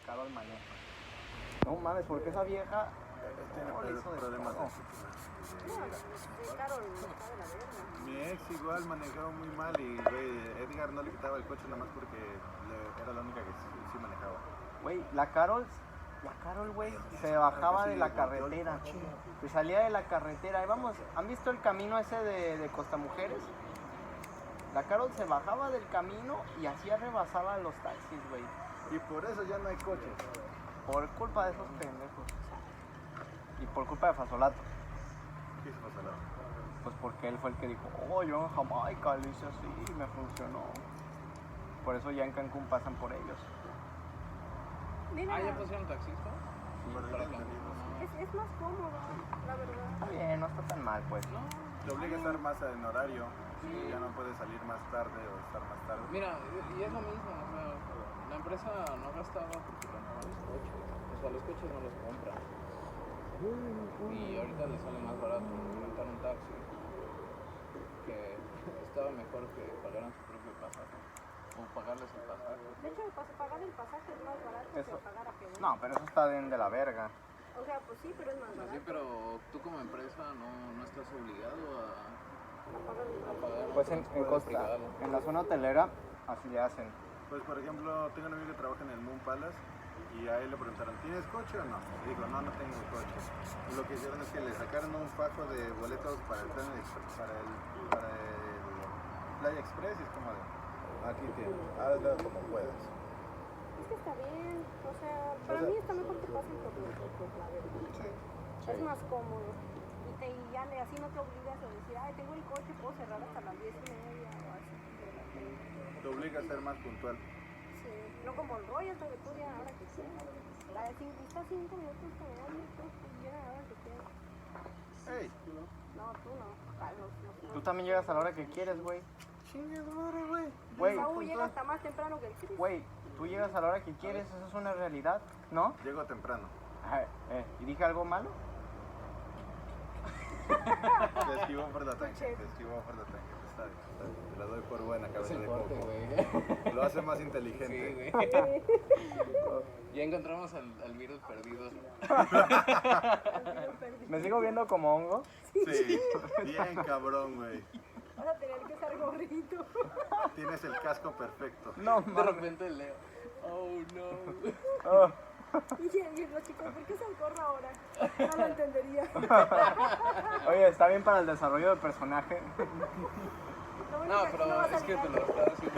Carol maneja. No mames, porque esa vieja Tiene problemas de Carol está de la verga. Mi ex igual manejaba muy mal y güey, Edgar no le quitaba el coche nada más porque era la única que sí manejaba. Güey, la Carol, güey, se bajaba de la carretera. Se salía de la carretera. Y vamos, ¿han visto el camino ese de Costa Mujeres? La Carol se bajaba del camino y así rebasaba los taxis, güey. Y por eso ya no hay coches. Por culpa de esos pendejos. Y por culpa de Fasolato. ¿Qué hizo Fasolato? Pues porque él fue el que dijo, oh, yo en Jamaica lo hice así y me funcionó. Por eso ya en Cancún pasan por ellos. Mira, ¿ya pusieron taxista? es más cómodo, la verdad. Está bien, no está tan mal, pues. No. Te obliga a estar más en horario. Ya no puedes salir más tarde o estar más tarde. Mira, y es lo mismo, o sea, la empresa no gastaba porque rentaba los coches. O sea, los coches no los compran. Y ahorita les sale más barato rentar un taxi. Que estaba mejor que pagaran su propio pasaje. O pagarles el pasaje. De hecho, pagar el pasaje es más barato Eso. que pagar a pedir. No, pero eso está bien de la verga. O sea, pues sí, pero es más O sea, barato. sí, pero tú como empresa no estás obligado a pagar. Pues en Costa, en la zona hotelera, así le hacen. Pues por ejemplo, tengo un amigo que trabaja en el Moon Palace y a él le preguntaron, ¿tienes coche o no? Y dijo, no tengo coche. Y lo que hicieron es que le sacaron un fajo de boletos para el Playa Express y es como de, aquí tienes, hazlo como puedas. Es que está bien, o sea, para mí está mejor que pasen por nosotros, la verdad. Es más cómodo. Y ya así no te obligas a decir, ay, tengo el coche, puedo cerrar hasta las 10:30 o así. Te obliga a ser más puntual. Sí, no como el rollo, hasta que tú ya ahora que quieras. La de 5 minutos caminando, pues ya ahora que quieras. ¡Ey! No, tú no, Carlos. Tú también llegas a la hora que quieres, güey. ¡Chingue madre, güey! Güey, Saúl llega hasta más temprano que el Chris. güey, tú llegas a la hora que quieres, eso es una realidad, ¿no? Llego temprano. ¿Y dije algo malo? Te esquivó por la tanque, Está bien. Te la doy por buena, Es cabeza el de corte, coco. güey. Lo hace más inteligente. Sí, güey. Ya encontramos al virus perdido. ¿Me sigo viendo como hongo? Sí, bien cabrón, güey. Vas a tener que usar gorrito. Tienes el casco perfecto. No, De mames. repente leo. Oh no. Oh. Y los chicos, ¿por qué usan gorra ahora? No lo entendería. Oye, está bien para el desarrollo del personaje. Lo único No, que aquí pero vas a es que ligar. te lo está haciendo.